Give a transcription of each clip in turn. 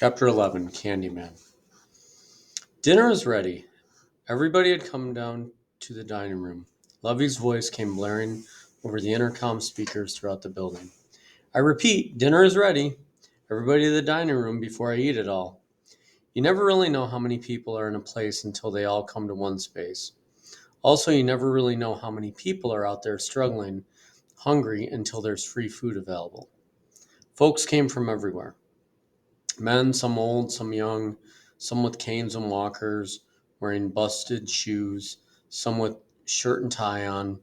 Chapter 11 Candyman. Dinner was ready. Everybody had come down to the dining room. Lovey's voice came blaring over the intercom speakers throughout the building. I repeat, dinner is ready. Everybody to the dining room before I eat it all. You never really know how many people are in a place until they all come to one space. Also, you never really know how many people are out there struggling, hungry until there's free food available. Folks came from everywhere. Men, some old, some young, some with canes and walkers, wearing busted shoes, some with shirt and tie on,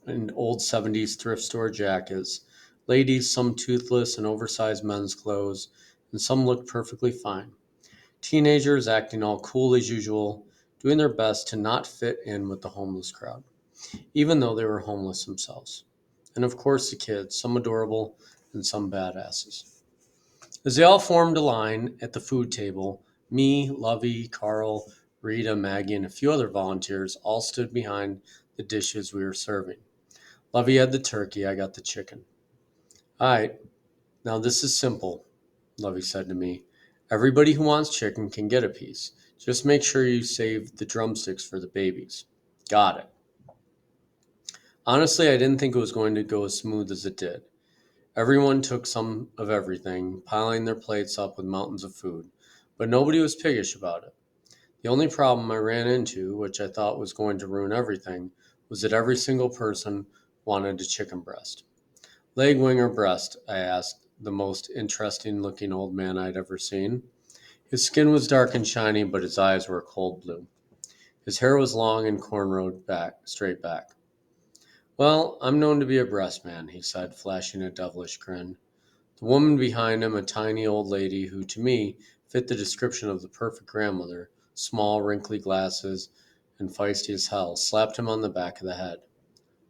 and old 70s thrift store jackets. Ladies, some toothless and oversized men's clothes, and some looked perfectly fine. Teenagers acting all cool as usual, doing their best to not fit in with the homeless crowd, even though they were homeless themselves. And of course, the kids, some adorable and some badasses. As they all formed a line at the food table, me, Lovey, Carl, Rita, Maggie, and a few other volunteers all stood behind the dishes we were serving. Lovey had the turkey, I got the chicken. All right, now this is simple, Lovey said to me. Everybody who wants chicken can get a piece. Just make sure you save the drumsticks for the babies. Got it. Honestly, I didn't think it was going to go as smooth as it did. Everyone took some of everything, piling their plates up with mountains of food, but nobody was piggish about it. The only problem I ran into, which I thought was going to ruin everything, was that every single person wanted a chicken breast. Leg, wing, or breast? I asked the most interesting looking old man I'd ever seen. His skin was dark and shiny, but his eyes were cold blue. His hair was long and cornrowed back, straight back. Well, I'm known to be a breast man, he said, flashing a devilish grin. The woman behind him, a tiny old lady who, to me, fit the description of the perfect grandmother, small, wrinkly glasses, and feisty as hell, slapped him on the back of the head.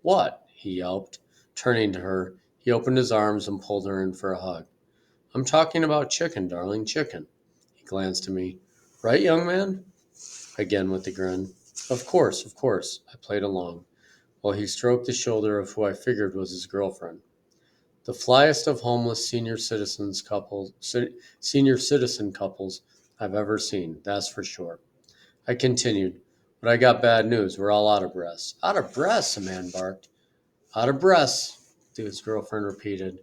What? He yelped. Turning to her, he opened his arms and pulled her in for a hug. I'm talking about chicken, darling, chicken. He glanced at me. Right, young man? Again with a grin. Of course, I played along, while he stroked the shoulder of who I figured was his girlfriend. The flyest of homeless senior citizen couples I've ever seen, that's for sure. I continued, but I got bad news. We're all out of breaths. Out of breaths, a man barked. Out of breaths, his girlfriend repeated.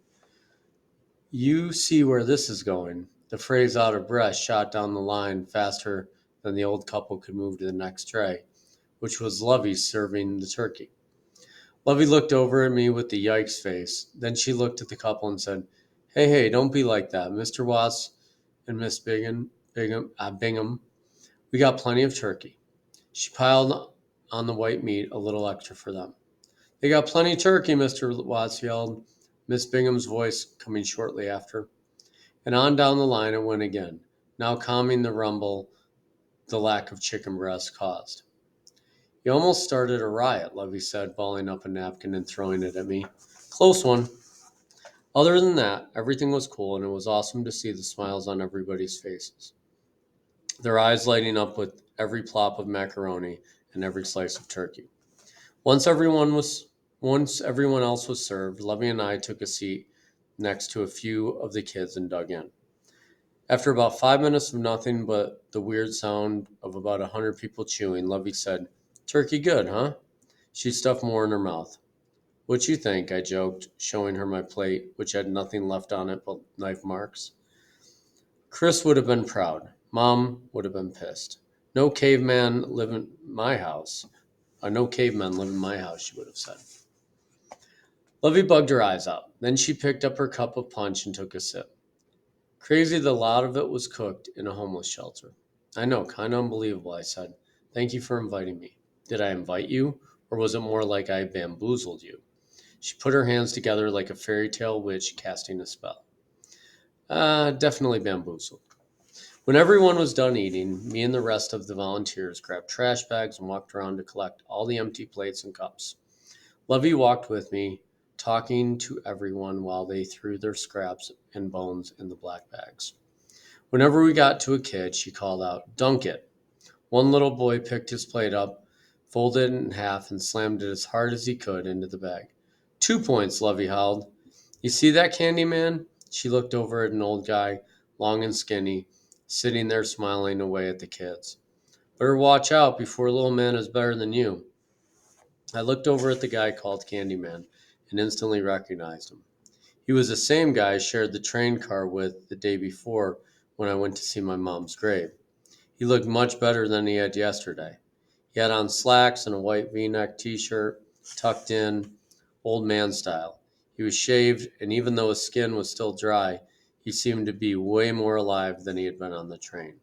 You see where this is going. The phrase out of breath shot down the line faster than the old couple could move to the next tray, which was Lovey serving the turkey. Lovey looked over at me with the yikes face. Then she looked at the couple and said, hey, don't be like that. Mr. Watts and Miss Bingham, we got plenty of turkey. She piled on the white meat a little extra for them. They got plenty of turkey, Mr. Watts yelled, Miss Bingham's voice coming shortly after. And on down the line it went again, now calming the rumble the lack of chicken breast caused. You almost started a riot, Lovey said, balling up a napkin and throwing it at me. Close one. Other than that, everything was cool, and it was awesome to see the smiles on everybody's faces, their eyes lighting up with every plop of macaroni and every slice of turkey. Once everyone else was served, Lovey and I took a seat next to a few of the kids and dug in. After about 5 minutes of nothing but the weird sound of about 100 people chewing, Lovey said, Turkey good, huh? She stuffed more in her mouth. What you think? I joked, showing her my plate, which had nothing left on it but knife marks. Chris would have been proud. Mom would have been pissed. No caveman live in my house. No cavemen live in my house, she would have said. Lovey bugged her eyes out. Then she picked up her cup of punch and took a sip. Crazy that a lot of it was cooked in a homeless shelter. I know, kind of unbelievable, I said. Thank you for inviting me. Did I invite you, or was it more like I bamboozled you? She put her hands together like a fairy tale witch casting a spell. Definitely bamboozled. When everyone was done eating, me and the rest of the volunteers grabbed trash bags and walked around to collect all the empty plates and cups. Lovey walked with me, talking to everyone while they threw their scraps and bones in the black bags. Whenever we got to a kid, she called out, Dunk it. One little boy picked his plate up, folded it in half, and slammed it as hard as he could into the bag. 2 points, Lovey howled. You see that, Candyman? She looked over at an old guy long and skinny, sitting there smiling away at the kids. Better watch out before little man is better than you. I looked over at the guy called Candyman and instantly recognized him. He was the same guy I shared the train car with the day before when I went to see my mom's grave. He looked much better than he had yesterday. He had on slacks and a white v-neck t-shirt, tucked in, old man style. He was shaved, and even though his skin was still dry, he seemed to be way more alive than he had been on the train.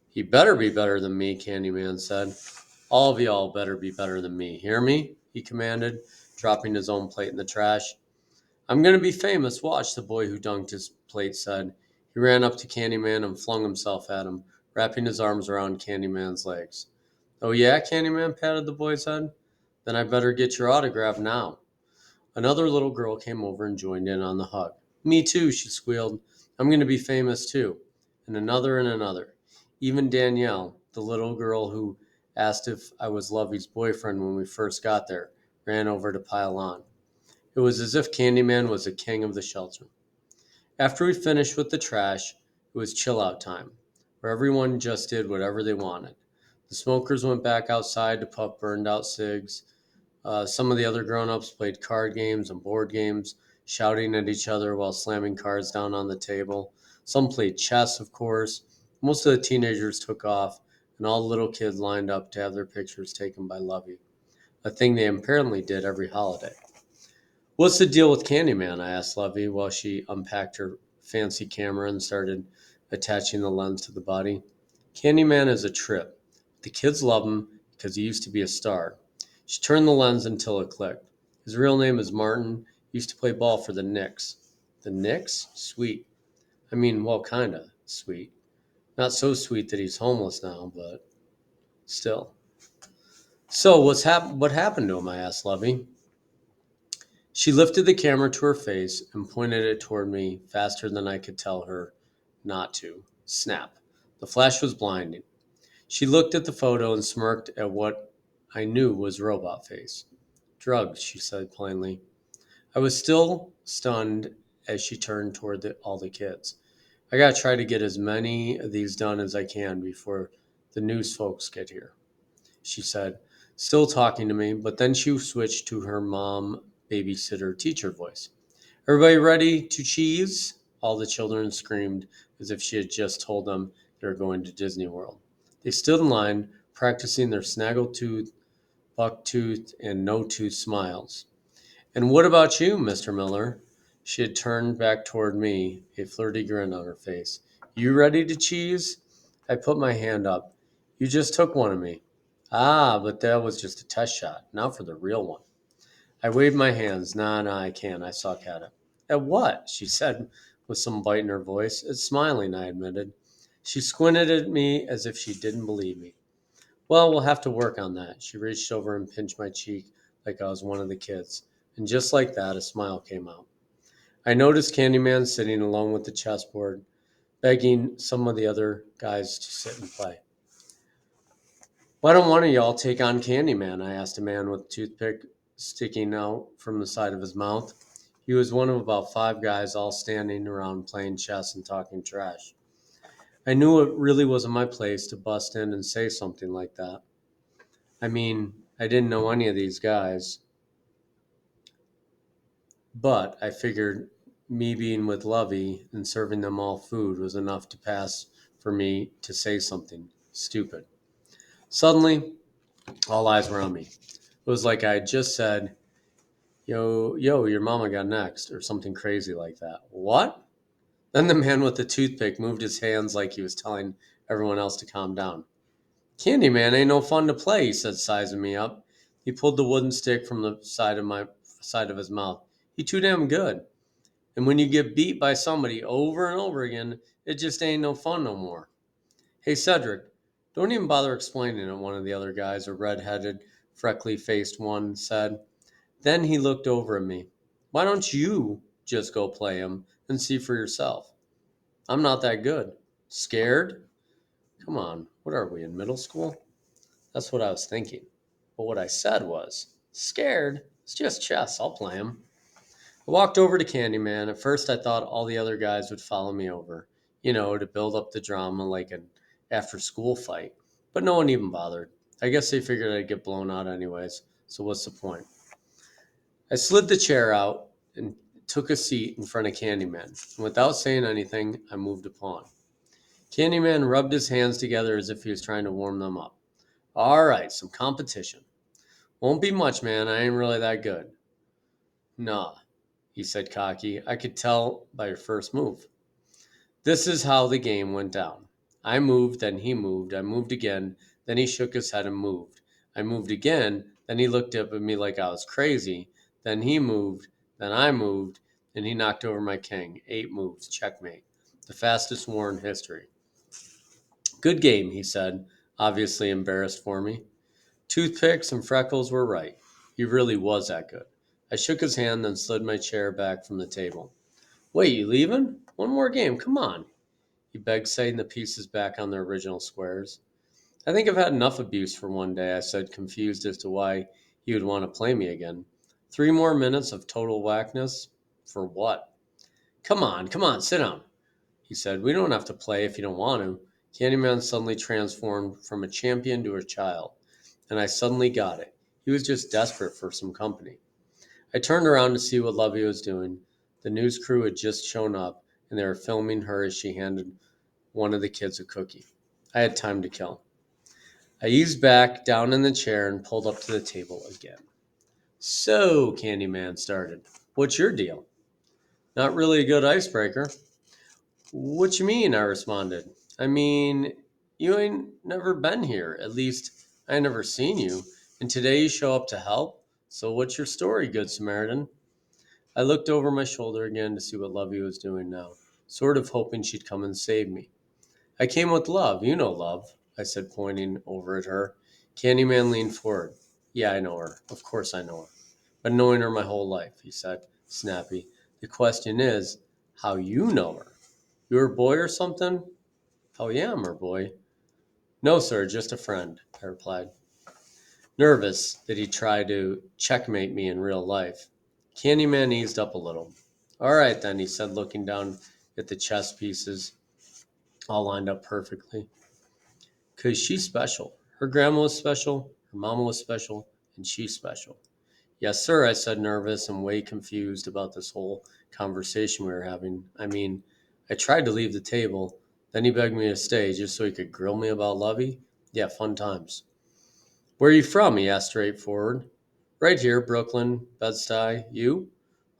He better be better than me, Candyman said. All of y'all better be better than me. Hear me? He commanded, dropping his own plate in the trash. I'm going to be famous, watch, the boy who dunked his plate said. He ran up to Candyman and flung himself at him, wrapping his arms around Candyman's legs. Oh yeah, Candyman patted the boy's head. Then I better get your autograph now. Another little girl came over and joined in on the hug. Me too, she squealed. I'm going to be famous too. And another and another. Even Danielle, the little girl who asked if I was Lovey's boyfriend when we first got there, ran over to pile on. It was as if Candyman was the king of the shelter. After we finished with the trash, it was chill out time, where everyone just did whatever they wanted. The smokers went back outside to puff burned out cigs. Some of the other grown ups played card games and board games, shouting at each other while slamming cards down on the table. Some played chess, of course. Most of the teenagers took off, and all the little kids lined up to have their pictures taken by Lovey, a thing they apparently did every holiday. What's the deal with Candyman? I asked Lovey while she unpacked her fancy camera and started attaching the lens to the body. Candyman is a trip. The kids love him because he used to be a star. She turned the lens until it clicked. His real name is Martin. He used to play ball for the Knicks. The Knicks? Sweet. I mean, well, kinda sweet. Not so sweet that he's homeless now, but still. So, what happened to him? I asked Lovey. She lifted the camera to her face and pointed it toward me faster than I could tell her not to. Snap. The flash was blinding. She looked at the photo and smirked at what I knew was robot face. Drugs, she said plainly. I was still stunned as she turned toward all the kids. I gotta try to get as many of these done as I can before the news folks get here, she said, still talking to me, but then she switched to her mom, babysitter, teacher voice. Everybody ready to cheese? All the children screamed as if she had just told them they were going to Disney World. They stood in line, practicing their snaggletooth, bucktooth, and no-tooth smiles. And what about you, Mr. Miller? She had turned back toward me, a flirty grin on her face. You ready to cheese? I put my hand up. You just took one of me. Ah, but that was just a test shot. Now for the real one. I waved my hands. Nah, I can't. I suck at it. At what? She said with some bite in her voice. It's smiling, I admitted. She squinted at me as if she didn't believe me. Well, we'll have to work on that. She reached over and pinched my cheek like I was one of the kids. And just like that, a smile came out. I noticed Candyman sitting alone with the chessboard, begging some of the other guys to sit and play. Why don't one of y'all take on Candyman? I asked a man with a toothpick sticking out from the side of his mouth. He was one of about 5 guys all standing around playing chess and talking trash. I knew it really wasn't my place to bust in and say something like that. I mean, I didn't know any of these guys, but I figured me being with Lovey and serving them all food was enough to pass for me to say something stupid. Suddenly, all eyes were on me. It was like I had just said, yo, your mama got next, or something crazy like that. What? Then the man with the toothpick moved his hands like he was telling everyone else to calm down. Candyman ain't no fun to play, he said, sizing me up. He pulled the wooden stick from the side of his mouth. He too damn good. And when you get beat by somebody over and over again, it just ain't no fun no more. Hey, Cedric, don't even bother explaining it, one of the other guys, a red-headed, freckly-faced one, said. Then he looked over at me. Why don't you just go play him and see for yourself? I'm not that good. Scared? Come on, what are we, in middle school? That's what I was thinking. But what I said was, scared? It's just chess. I'll play him. I walked over to Candyman. At first, I thought all the other guys would follow me over, to build up the drama like an after school fight. But no one even bothered. I guess they figured I'd get blown out anyways, so what's the point? I slid the chair out and took a seat in front of Candyman. And without saying anything, I moved a pawn. Candyman rubbed his hands together as if he was trying to warm them up. All right, some competition. Won't be much, man. I ain't really that good. Nah, he said cocky. I could tell by your first move. This is how the game went down. I moved, then he moved. I moved again, then he shook his head and moved. I moved again, then he looked up at me like I was crazy. Then he moved, then I moved, and he knocked over my king. 8 moves, checkmate. The fastest war in history. Good game, he said, obviously embarrassed for me. Toothpicks and freckles were right. He really was that good. I shook his hand, then slid my chair back from the table. Wait, you leaving? One more game, come on. He begged, setting the pieces back on their original squares. I think I've had enough abuse for one day, I said, confused as to why he would want to play me again. 3 more minutes of total whackness? For what? Come on, sit down, he said. We don't have to play if you don't want to. Candyman suddenly transformed from a champion to a child, and I suddenly got it. He was just desperate for some company. I turned around to see what Lovey was doing. The news crew had just shown up, and they were filming her as she handed one of the kids a cookie. I had time to kill. I eased back down in the chair and pulled up to the table again. So, Candyman started. What's your deal? Not really a good icebreaker. What you mean? I responded. I mean, you ain't never been here. At least, I ain't never seen you. And today you show up to help? So what's your story, Good Samaritan? I looked over my shoulder again to see what Lovey was doing now, sort of hoping she'd come and save me. I came with Love. You know Love, I said, pointing over at her. Candyman leaned forward. Yeah, I know her. Of course I know her. Been knowing her my whole life, he said, snappy. The question is, how you know her? You her boy or something? Oh, yeah, I'm her boy. No, sir, just a friend, I replied, nervous that he'd try to checkmate me in real life. Candyman eased up a little. All right, then, he said, looking down at the chess pieces, all lined up perfectly. Because she's special. Her grandma was special, her mama was special, and she's special. Yes, sir, I said, nervous and way confused about this whole conversation we were having. I mean, I tried to leave the table. Then he begged me to stay just so he could grill me about Lovey. Yeah, fun times. Where are you from? He asked straightforward. Right here, Brooklyn, Bed-Stuy. You?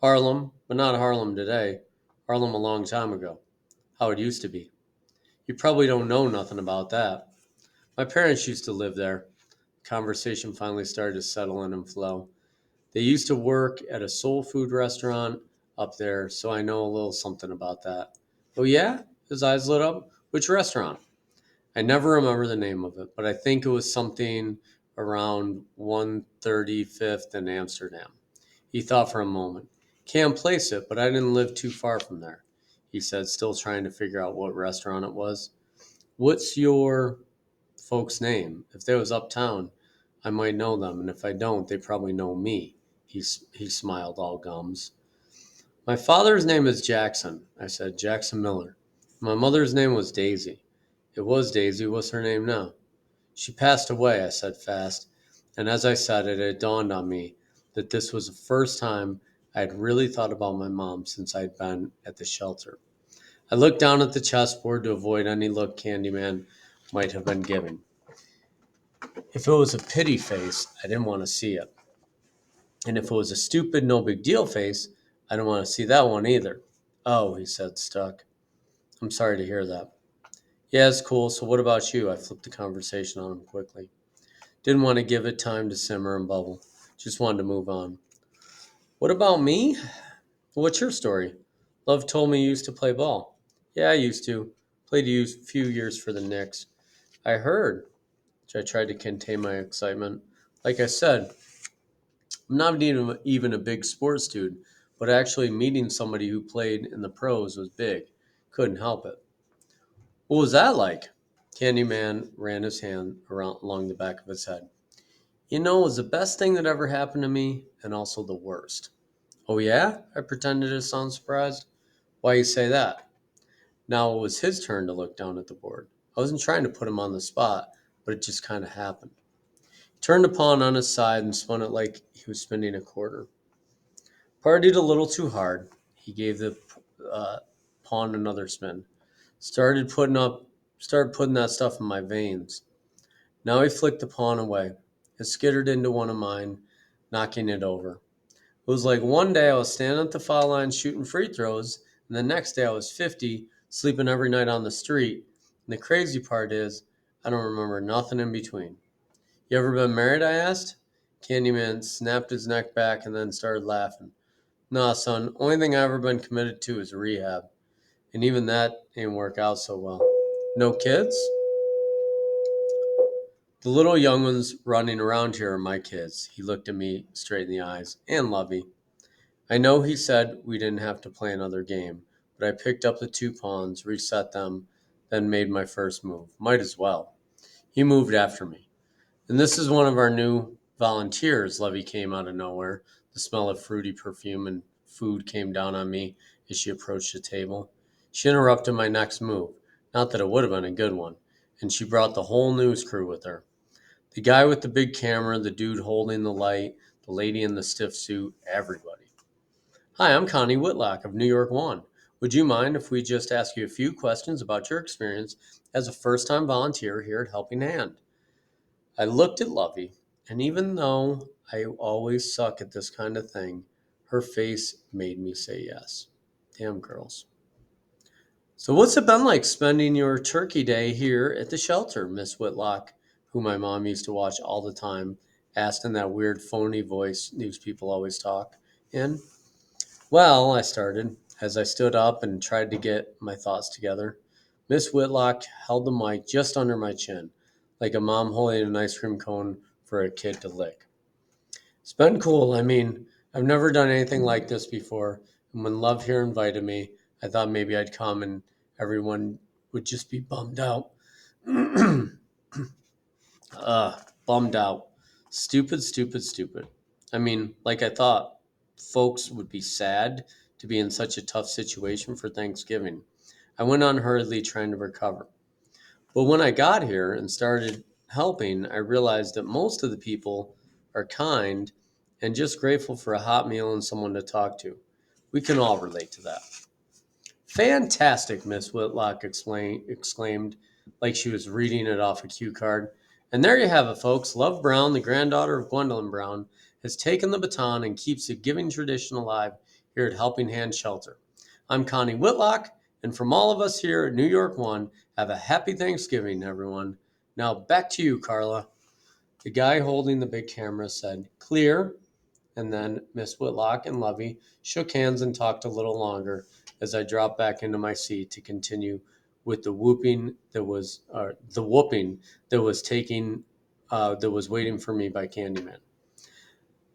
Harlem, but not Harlem today. Harlem a long time ago. How it used to be. You probably don't know nothing about that. My parents used to live there. Conversation finally started to settle in and flow. They used to work at a soul food restaurant up there, so I know a little something about that. Oh, yeah? His eyes lit up. Which restaurant? I never remember the name of it, but I think it was something around 135th in Amsterdam. He thought for a moment. Can't place it, but I didn't live too far from there, he said, still trying to figure out what restaurant it was. What's your folks' name? If they was uptown, I might know them, and if I don't, they probably know me. He smiled, all gums. My father's name is Jackson, I said, Jackson Miller. My mother's name was Daisy. It was Daisy. What's her name now? She passed away, I said fast, and as I said it, it dawned on me that this was the first time I had really thought about my mom since I'd been at the shelter. I looked down at the chessboard to avoid any look Candyman might have been giving. If it was a pity face, I didn't want to see it. And if it was a stupid, no big deal face, I didn't want to see that one either. Oh, he said, stuck. I'm sorry to hear that. Yeah, it's cool. So what about you? I flipped the conversation on him quickly. Didn't want to give it time to simmer and bubble. Just wanted to move on. What about me? What's your story? Love told me you used to play ball. Yeah, I used to. Played a few years for the Knicks. I heard. I tried to contain my excitement. Like I said, I'm not even a big sports dude, but actually meeting somebody who played in the pros was big. Couldn't help it. What was that like? Candyman ran his hand around along the back of his head. It was the best thing that ever happened to me and also the worst. Oh, yeah? I pretended to sound surprised. Why you say that? Now it was his turn to look down at the board. I wasn't trying to put him on the spot, but it just kind of happened. He turned the pawn on his side and spun it like he was spinning a quarter. Partied a little too hard. He gave the uh, pawn another spin. Started putting that stuff in my veins. Now he flicked the pawn away. It skittered into one of mine, knocking it over. It was like one day I was standing at the foul line shooting free throws, and the next day I was 50, sleeping every night on the street. And the crazy part is, I don't remember nothing in between. You ever been married? I asked. Candyman snapped his neck back and then started laughing. Nah, son, only thing I ever been committed to is rehab. And even that ain't work out so well. No kids? The little young ones running around here are my kids. He looked at me straight in the eyes. And Lovey. I know he said we didn't have to play another game, but I picked up the two pawns, reset them, then made my first move. Might as well. He moved after me. And this is one of our new volunteers. Lovey came out of nowhere. The smell of fruity perfume and food came down on me as she approached the table. She interrupted my next move. Not that it would have been a good one. And she brought the whole news crew with her. The guy with the big camera, the dude holding the light, the lady in the stiff suit, everybody. Hi, I'm Connie Whitlock of New York One. Would you mind if we just ask you a few questions about your experience as a first time volunteer here at Helping Hand? I looked at Lovey, and even though I always suck at this kind of thing, her face made me say yes. Damn girls. So, what's it been like spending your turkey day here at the shelter, Miss Whitlock, who my mom used to watch all the time, asked in that weird phony voice news people always talk in? Well, I started as I stood up and tried to get my thoughts together. Miss Whitlock held the mic just under my chin, like a mom holding an ice cream cone for a kid to lick. It's been cool. I mean, I've never done anything like this before, and when Love here invited me, I thought maybe I'd come and everyone would just be bummed out. Bummed out. Stupid, stupid, stupid. I mean, like I thought folks would be sad to be in such a tough situation for Thanksgiving. I went on hurriedly trying to recover. But when I got here and started helping, I realized that most of the people are kind and just grateful for a hot meal and someone to talk to. We can all relate to that. Fantastic, Miss Whitlock exclaimed, like she was reading it off a cue card. And there you have it, folks. Love Brown, the granddaughter of Gwendolyn Brown, has taken the baton and keeps the giving tradition alive here at Helping Hand Shelter. I'm Connie Whitlock, and from all of us here at New York One, have a happy Thanksgiving, everyone. Now back to you, Carla. The guy holding the big camera said, Clear, and then Miss Whitlock and Lovey shook hands and talked a little longer as I dropped back into my seat to continue with the whooping that was taking that was waiting for me by Candyman.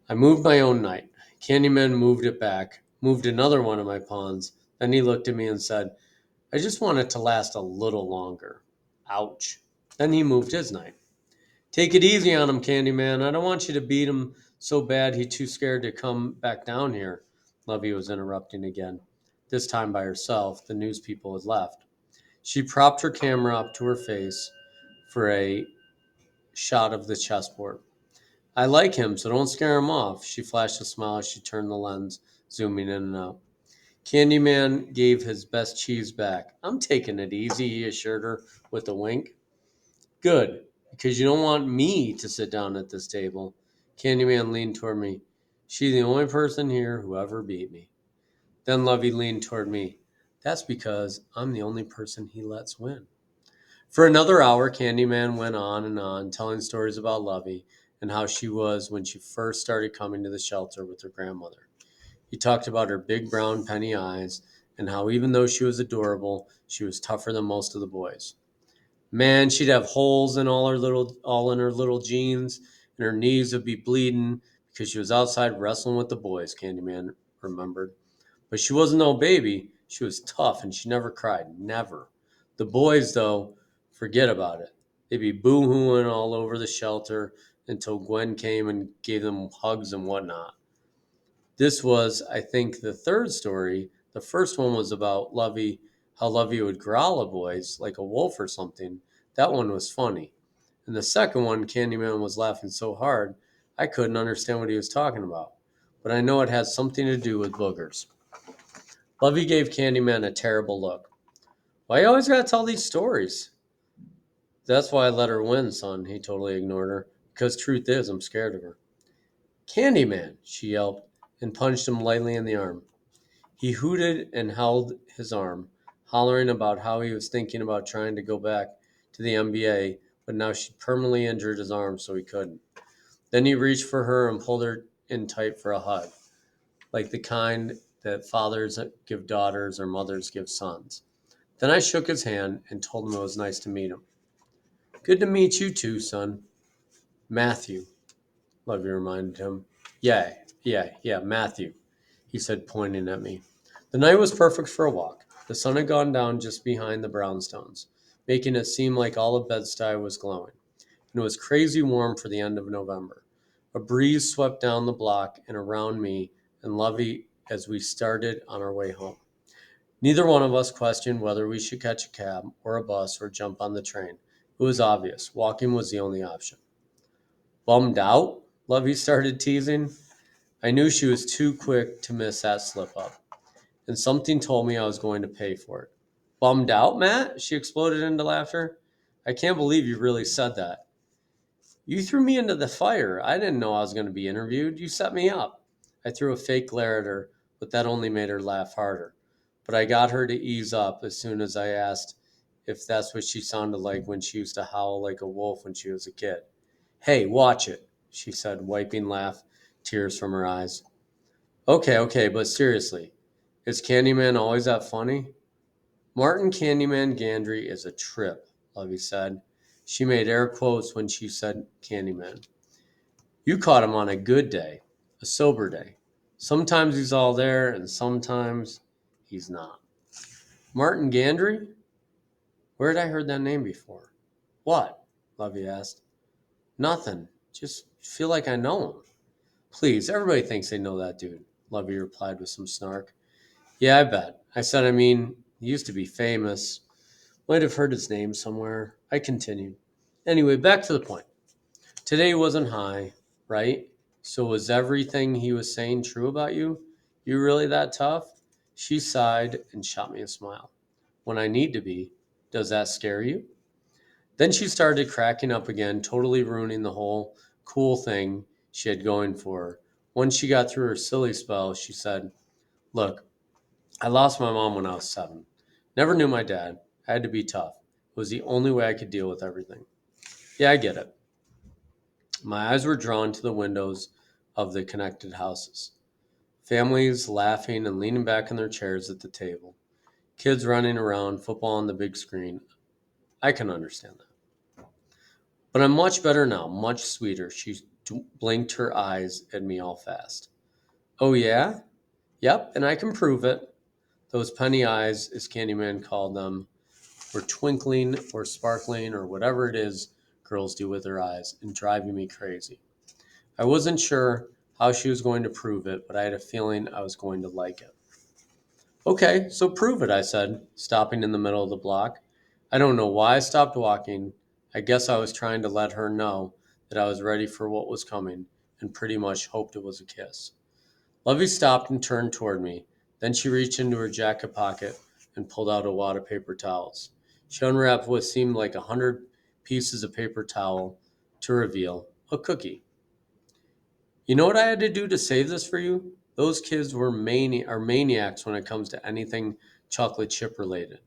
I moved my own knight. Candyman moved it back, moved another one of my pawns. Then he looked at me and said, I just want it to last a little longer. Ouch. Then he moved his knight. Take it easy on him, Candyman. I don't want you to beat him so bad he's too scared to come back down here. Lovey was interrupting again. This time by herself, the news people had left. She propped her camera up to her face for a shot of the chessboard. I like him, so don't scare him off. She flashed a smile as she turned the lens, zooming in and out. Candyman gave his best cheese back. I'm taking it easy, he assured her with a wink. Good, because you don't want me to sit down at this table. Candyman leaned toward me. She's the only person here who ever beat me. Then Lovey leaned toward me. That's because I'm the only person he lets win. For another hour, Candyman went on and on, telling stories about Lovey and how she was when she first started coming to the shelter with her grandmother. He talked about her big brown penny eyes and how even though she was adorable, she was tougher than most of the boys. Man, she'd have holes in all in her little jeans, and her knees would be bleeding because she was outside wrestling with the boys, Candyman remembered. But she wasn't no baby. She was tough and she never cried. Never. The boys, though, forget about it. They'd be boo-hooing all over the shelter until Gwen came and gave them hugs and whatnot. This was, I think, the third story. The first one was about Lovey, how Lovey would growl at boys like a wolf or something. That one was funny. And the second one, Candyman was laughing so hard, I couldn't understand what he was talking about. But I know it had something to do with boogers. Lovey gave Candyman a terrible look. Why you always gotta tell these stories? That's why I let her win, son. He totally ignored her. Because truth is, I'm scared of her. Candyman, she yelped, and punched him lightly in the arm. He hooted and held his arm, hollering about how he was thinking about trying to go back to the NBA, but now she'd permanently injured his arm so he couldn't. Then he reached for her and pulled her in tight for a hug, like the kind that fathers give daughters or mothers give sons. Then I shook his hand and told him it was nice to meet him. Good to meet you too, son. Matthew, Lovey reminded him. Yeah, Matthew, he said, pointing at me. The night was perfect for a walk. The sun had gone down just behind the brownstones, making it seem like all of Bed-Stuy was glowing. And it was crazy warm for the end of November. A breeze swept down the block and around me and Lovey as we started on our way home. Neither one of us questioned whether we should catch a cab or a bus or jump on the train. It was obvious. Walking was the only option. Bummed out? Lovey started teasing. I knew she was too quick to miss that slip up, and something told me I was going to pay for it. Bummed out, Matt? She exploded into laughter. I can't believe you really said that. You threw me into the fire. I didn't know I was going to be interviewed. You set me up. I threw a fake glare at her, but that only made her laugh harder. But I got her to ease up as soon as I asked if that's what she sounded like when she used to howl like a wolf when she was a kid. Hey, watch it, she said, wiping tears from her eyes. Okay, but seriously, is Candyman always that funny? Martin Candyman Gandry is a trip, Lovey said. She made air quotes when she said Candyman. You caught him on a good day, a sober day. Sometimes he's all there, and sometimes he's not. Martin Gandry? Where had I heard that name before? What? Lovey asked. Nothing. Just feel like I know him. Please, everybody thinks they know that dude, Lovey replied with some snark. Yeah, I bet. I mean, he used to be famous. Might have heard his name somewhere. I continued. Anyway, back to the point. Today wasn't high, right? So was everything he was saying true about you? You really that tough? She sighed and shot me a smile. When I need to be. Does that scare you? Then she started cracking up again, totally ruining the whole cool thing she had going for her. Once she got through her silly spell, she said, Look, I lost my mom when I was 7. Never knew my dad. I had to be tough. It was the only way I could deal with everything. Yeah, I get it. My eyes were drawn to the windows of the connected houses. Families laughing and leaning back in their chairs at the table. Kids running around, football on the big screen. I can understand that. But I'm much better now, much sweeter. She blinked her eyes at me all fast. Oh, yeah? Yep, and I can prove it. Those penny eyes, as Candyman called them, were twinkling or sparkling or whatever it is girls do with their eyes and driving me crazy. I wasn't sure how she was going to prove it, but I had a feeling I was going to like it. Okay, so prove it, I said, stopping in the middle of the block. I don't know why I stopped walking. I guess I was trying to let her know that I was ready for what was coming and pretty much hoped it was a kiss. Lovey stopped and turned toward me. Then she reached into her jacket pocket and pulled out a wad of paper towels. She unwrapped what seemed like 100 pieces of paper towel to reveal a cookie. You know what I had to do to save this for you? Those kids are maniacs when it comes to anything chocolate chip related.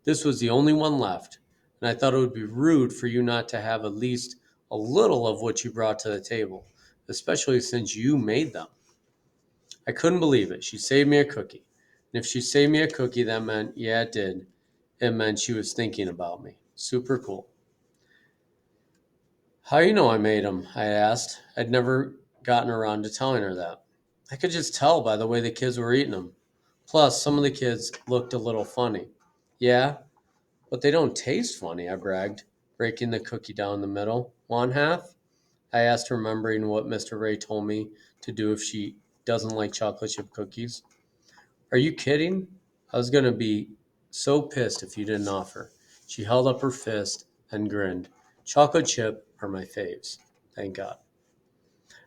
This was the only one left, and I thought it would be rude for you not to have at least a little of what you brought to the table, especially since you made them. I couldn't believe it. She saved me a cookie. And if she saved me a cookie, that meant, yeah, it did. It meant she was thinking about me. Super cool. How you know I made them? I asked. I'd never gotten around to telling her that. I could just tell by the way the kids were eating them. Plus, some of the kids looked a little funny. Yeah, but they don't taste funny, I bragged, breaking the cookie down the middle. Want half? I asked, remembering what Mr. Ray told me to do if she doesn't like chocolate chip cookies. Are you kidding? I was going to be so pissed if you didn't offer. She held up her fist and grinned. Chocolate chip are my faves. Thank God.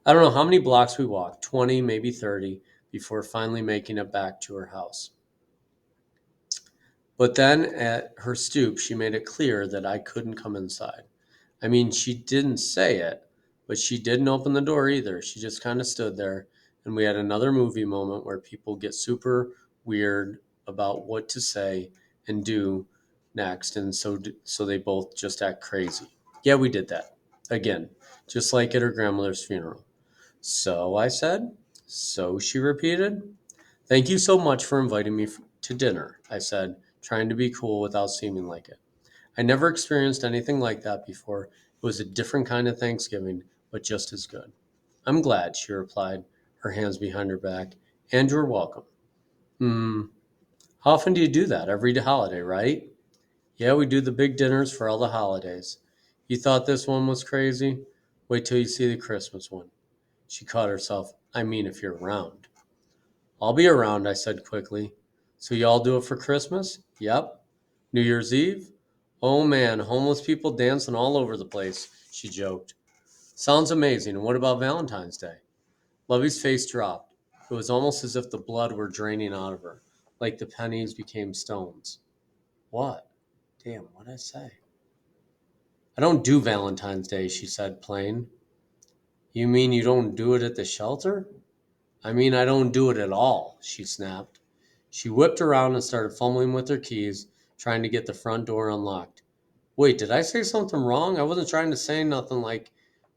I don't know how many blocks we walked, 20, maybe 30, before finally making it back to her house. But then at her stoop, she made it clear that I couldn't come inside. I mean, she didn't say it, but she didn't open the door either. She just kind of stood there, and we had another movie moment where people get super weird about what to say and do next, and so they both just act crazy. Yeah, we did that again, just like at her grandmother's funeral. So I said. So she repeated. Thank you so much for inviting me to dinner, I said, trying to be cool without seeming like it. I never experienced anything like that before. It was a different kind of Thanksgiving, but just as good. I'm glad, she replied, her hands behind her back. And you're welcome. Hmm. How often do you do that? Every holiday, right? Yeah, we do the big dinners for all the holidays. You thought this one was crazy? Wait till you see the Christmas one. She caught herself. I mean, if you're around. I'll be around, I said quickly. So y'all do it for Christmas? Yep. New Year's Eve? Oh man, homeless people dancing all over the place, she joked. Sounds amazing. And what about Valentine's Day? Lovey's face dropped. It was almost as if the blood were draining out of her, like the pennies became stones. What? Damn, what'd I say? I don't do Valentine's Day, she said, plain. You mean you don't do it at the shelter? I mean, I don't do it at all, she snapped. She whipped around and started fumbling with her keys, trying to get the front door unlocked. Wait, did I say something wrong? I wasn't trying to say nothing like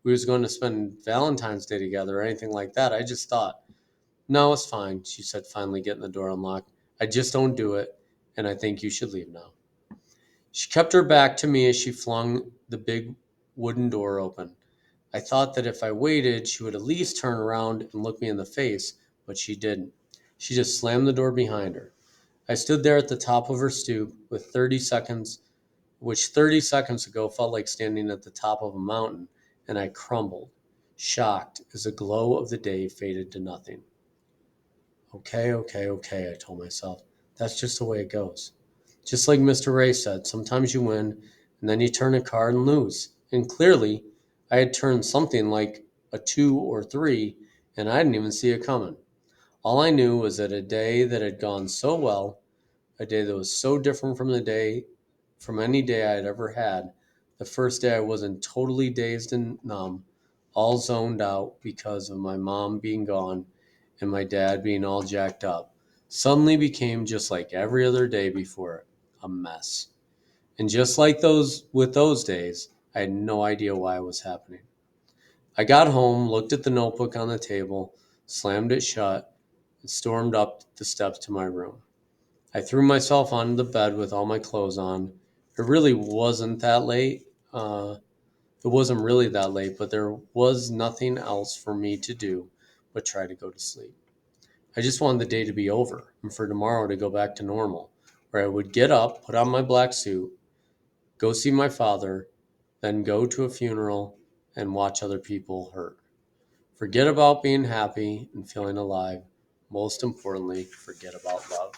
we was going to spend Valentine's Day together or anything like that. I just thought, no, it's fine, she said, finally getting the door unlocked. I just don't do it, and I think you should leave now. She kept her back to me as she flung the big wooden door open. I thought that if I waited, she would at least turn around and look me in the face, but she didn't. She just slammed the door behind her. I stood there at the top of her stoop with 30 seconds, which 30 seconds ago felt like standing at the top of a mountain, and I crumbled, shocked as the glow of the day faded to nothing. Okay, okay, okay, I told myself. That's just the way it goes. Just like Mr. Ray said, sometimes you win, and then you turn a card and lose. And clearly, I had turned something like a 2 or 3, and I didn't even see it coming. All I knew was that a day that had gone so well, a day that was so different from any day I had ever had, the first day I wasn't totally dazed and numb, all zoned out because of my mom being gone and my dad being all jacked up, suddenly became just like every other day before it, a mess. And just like those days, I had no idea why it was happening. I got home, looked at the notebook on the table, slammed it shut, and stormed up the steps to my room. I threw myself onto the bed with all my clothes on. It really wasn't that late. It wasn't really that late, but there was nothing else for me to do but try to go to sleep. I just wanted the day to be over and for tomorrow to go back to normal, where I would get up, put on my black suit, go see my father, then go to a funeral and watch other people hurt. Forget about being happy and feeling alive. Most importantly, forget about love.